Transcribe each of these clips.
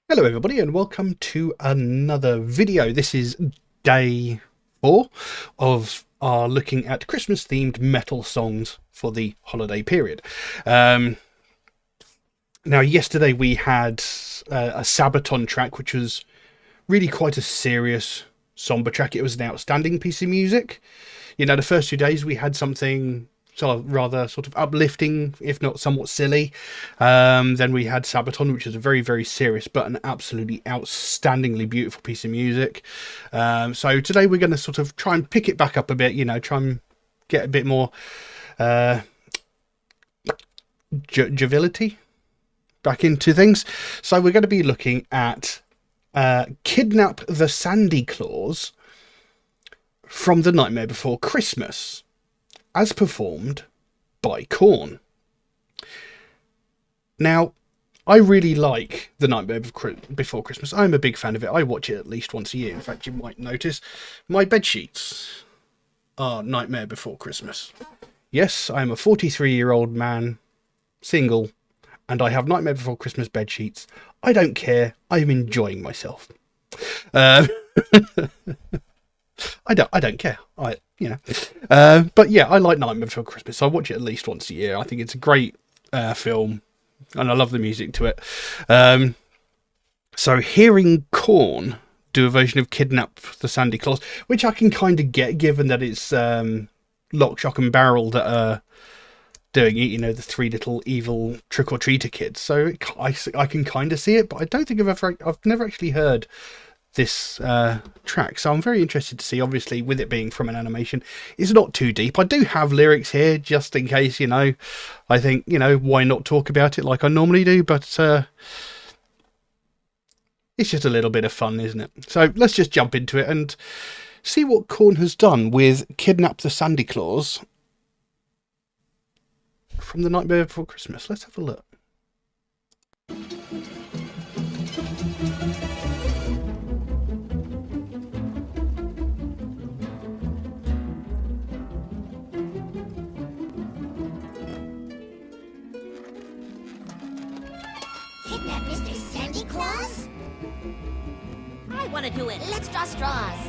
Hello everybody and welcome to another video. This is day 4 of our looking at Christmas themed metal songs for the holiday period. Now yesterday we had a Sabaton track, which was really quite a serious, somber track. It was an outstanding piece of music. You know, the first 2 days we had something rather sort of uplifting, if not somewhat silly. Then we had Sabaton, which is a very, very serious but an absolutely outstandingly beautiful piece of music. So today we're going to sort of try and pick it back up a bit, you know, try and get a bit more joviality back into things. So we're going to be looking at Kidnap the Sandy Claus from The Nightmare Before Christmas, as performed by Korn. Now, I really like The Nightmare Before Christmas. I'm a big fan of it. I watch it at least once a year. In fact, you might notice my bed sheets are Nightmare Before Christmas. Yes, I'm a 43-year-old man, single, and I have Nightmare Before Christmas bed sheets. I don't care. I'm enjoying myself. I don't care. But yeah, I like Nightmare Before Christmas. I watch it at least once a year. I think it's a great film, and I love the music to it. So hearing Korn do a version of Kidnap the Sandy Claus, which I can kind of get, given that it's Lock, Shock and Barrel that are doing it, you know, the 3 little evil trick-or-treater kids. So I can kind of see it, but I don't think I've never actually heard this track, so I'm very interested to see. Obviously, with it being from an animation, it's not too deep. I do have lyrics here just in case, you know. I think, you know, why not talk about it like I normally do, but it's just a little bit of fun, isn't it? So let's just jump into it and see what Korn has done with Kidnap the Sandy Claus from The Nightmare Before Christmas. Let's have a look. Kidnap Mr. Sandy Claus? I want to do it. Let's draw straws.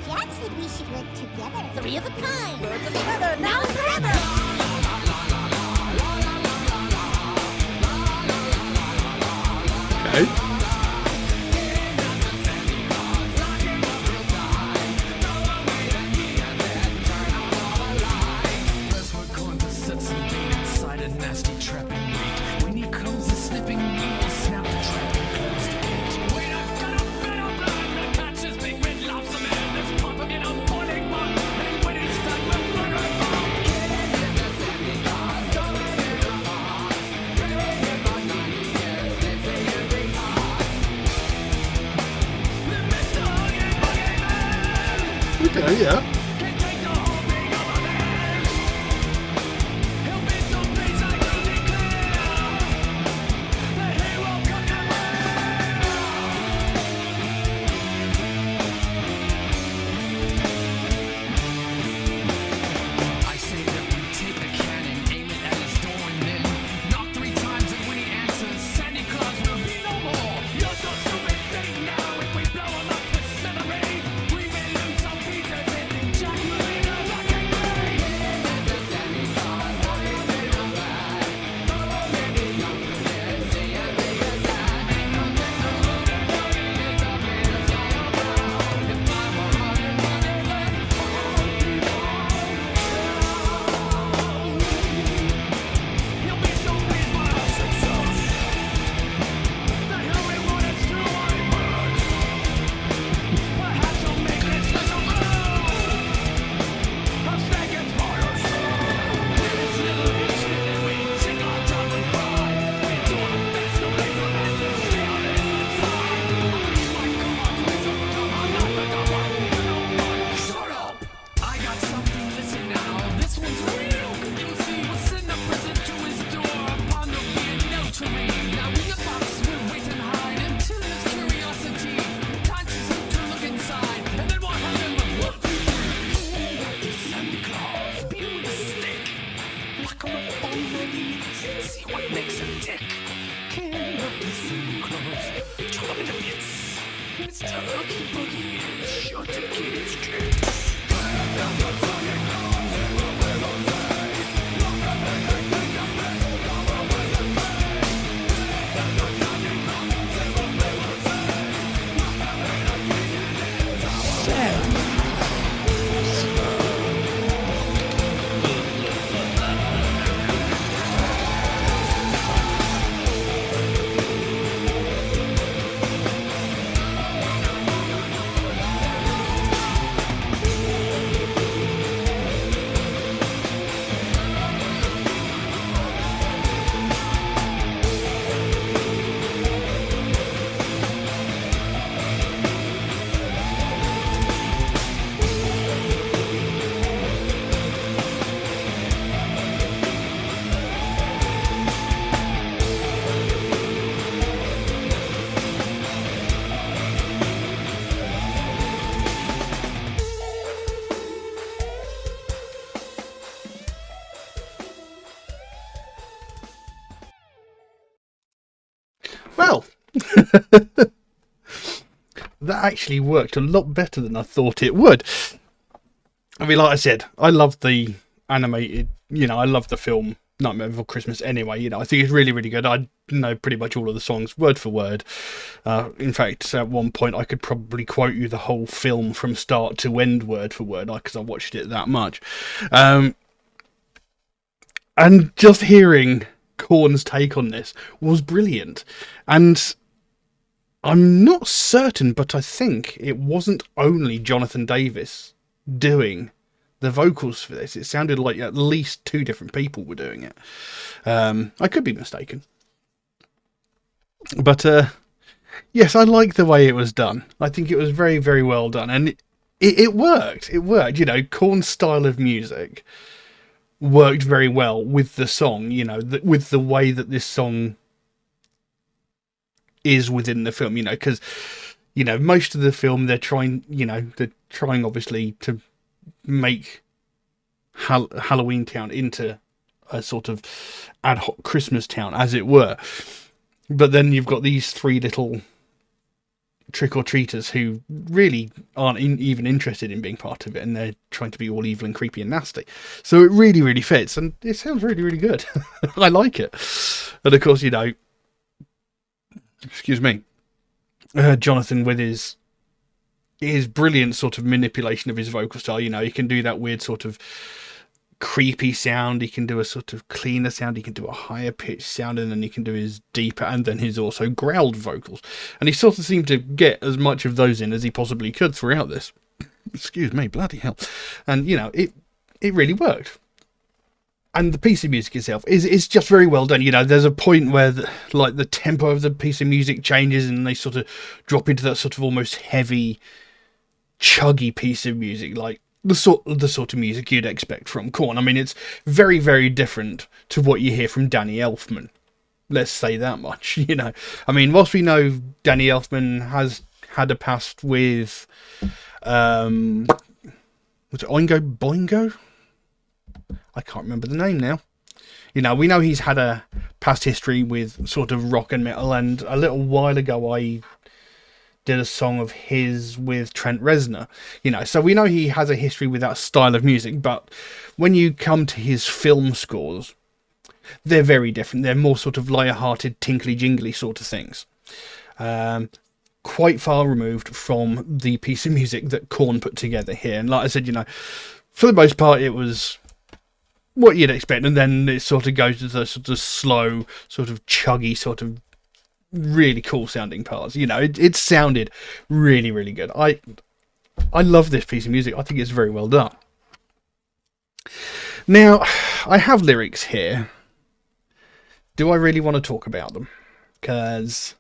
Jack said we should work together. 3 of a kind. Birds of a feather. Now and forever. Okay. Okay, yeah. come up on my knees and see what makes him tick. Can up his Santa Claus, chop him into bits. Mr. Oogie Boogie is sure to get his kicks. Well, that actually worked a lot better than I thought it would. I mean, like I said, I love the animated, I love the film Nightmare Before Christmas anyway. I think it's really, really good. I know pretty much all of the songs word for word. In fact, at one point I could probably quote you the whole film from start to end word for word, because I watched it that much. And just hearing Korn's take on this was brilliant. And I'm not certain, but I think it wasn't only Jonathan Davis doing the vocals for this. It sounded like at least 2 different people were doing it. I could be mistaken. But yes, I like the way it was done. I think it was very, very well done. And it worked. It worked. Korn's style of music worked very well with the song, with the way that this song is within the film, because, most of the film they're trying obviously to make Halloween Town into a sort of ad hoc Christmas town, as it were. But then you've got these 3 little trick-or-treaters who really aren't even interested in being part of it, and they're trying to be all evil and creepy and nasty. So it really, really fits, and it sounds really, really good. I like it. And of course, excuse me, Jonathan with his brilliant sort of manipulation of his vocal style. He can do that weird sort of creepy sound, he can do a sort of cleaner sound, he can do a higher pitched sound, and then he can do his deeper and then his also growled vocals, and he sort of seemed to get as much of those in as he possibly could throughout this. Excuse me, bloody hell. And it really worked. And the piece of music itself is just very well done. There's a point where the tempo of the piece of music changes and they sort of drop into that sort of almost heavy, chuggy piece of music, like the sort of music you'd expect from Korn. I mean, it's very, very different to what you hear from Danny Elfman. Let's say that much, I mean, whilst we know Danny Elfman has had a past with, was it Oingo Boingo? I can't remember the name now. We know he's had a past history with sort of rock and metal, and a little while ago I did a song of his with Trent Reznor, so we know he has a history with that style of music. But when you come to his film scores, they're very different. They're more sort of lighter-hearted, tinkly jingly sort of things, quite far removed from the piece of music that Korn put together here. And like I said, for the most part it was what you'd expect, and then it sort of goes to the sort of slow, sort of chuggy, sort of really cool sounding parts. It sounded really, really good. I love this piece of music. I think it's very well done. Now, I have lyrics here. Do I really want to talk about them? Because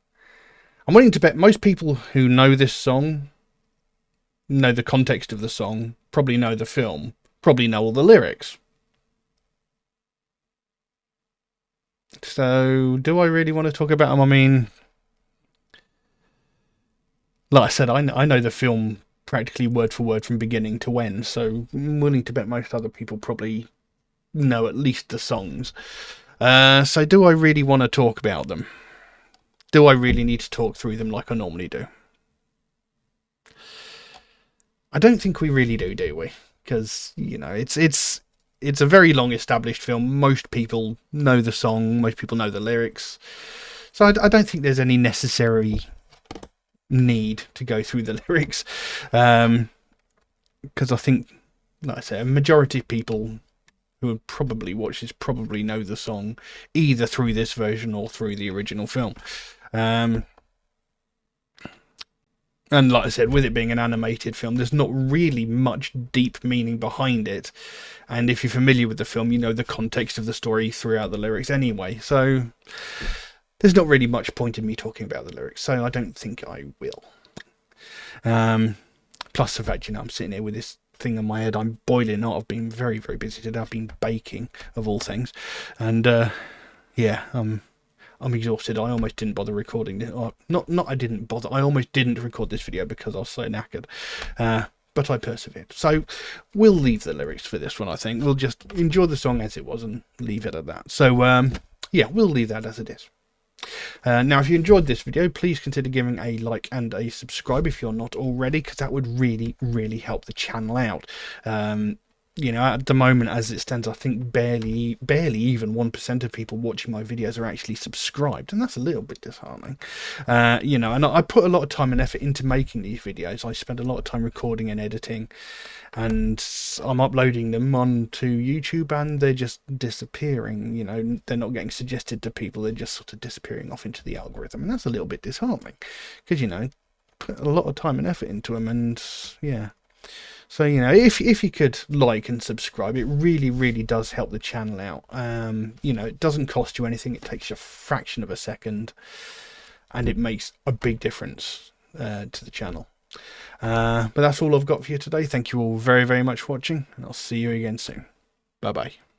I'm willing to bet most people who know this song, know the context of the song, probably know the film, probably know all the lyrics. So, do I really want to talk about them? I mean, like I said, I know the film practically word for word from beginning to end, so I'm willing to bet most other people probably know at least the songs. So do I really want to talk about them? Do I really need to talk through them like I normally do? I don't think we really do we? Because, you know, it's a very long established film. Most people know the song, most people know the lyrics. So I don't think there's any necessary need to go through the lyrics. Because I think, like I say, a majority of people who would probably watch this probably know the song either through this version or through the original film. And like I said, with it being an animated film, there's not really much deep meaning behind it. And if you're familiar with the film, you know the context of the story throughout the lyrics anyway. So there's not really much point in me talking about the lyrics. So I don't think I will. Plus the fact, you know, I'm sitting here with this thing on my head. I'm boiling hot. I've been very, very busy today. I've been baking, of all things. And yeah, I'm exhausted. I almost didn't bother recording this. Not I didn't bother. I almost didn't record this video because I was so knackered. But I persevered. So we'll leave the lyrics for this one, I think. We'll just enjoy the song as it was and leave it at that. So yeah, we'll leave that as it is. Now, if you enjoyed this video, please consider giving a like and a subscribe if you're not already, because that would really, really help the channel out. You know, at the moment, as it stands, I think barely even 1% of people watching my videos are actually subscribed, and that's a little bit disheartening. You know, and I put a lot of time and effort into making these videos. I spend a lot of time recording and editing, and I'm uploading them onto YouTube, and they're just disappearing. You know, they're not getting suggested to people. They're just sort of disappearing off into the algorithm, and that's a little bit disheartening, because, you know, put a lot of time and effort into them, and yeah. So, you know, if you could like and subscribe, it really, really does help the channel out. You know, it doesn't cost you anything. It takes you a fraction of a second, and it makes a big difference to the channel. But that's all I've got for you today. Thank you all very, very much for watching, and I'll see you again soon. Bye-bye.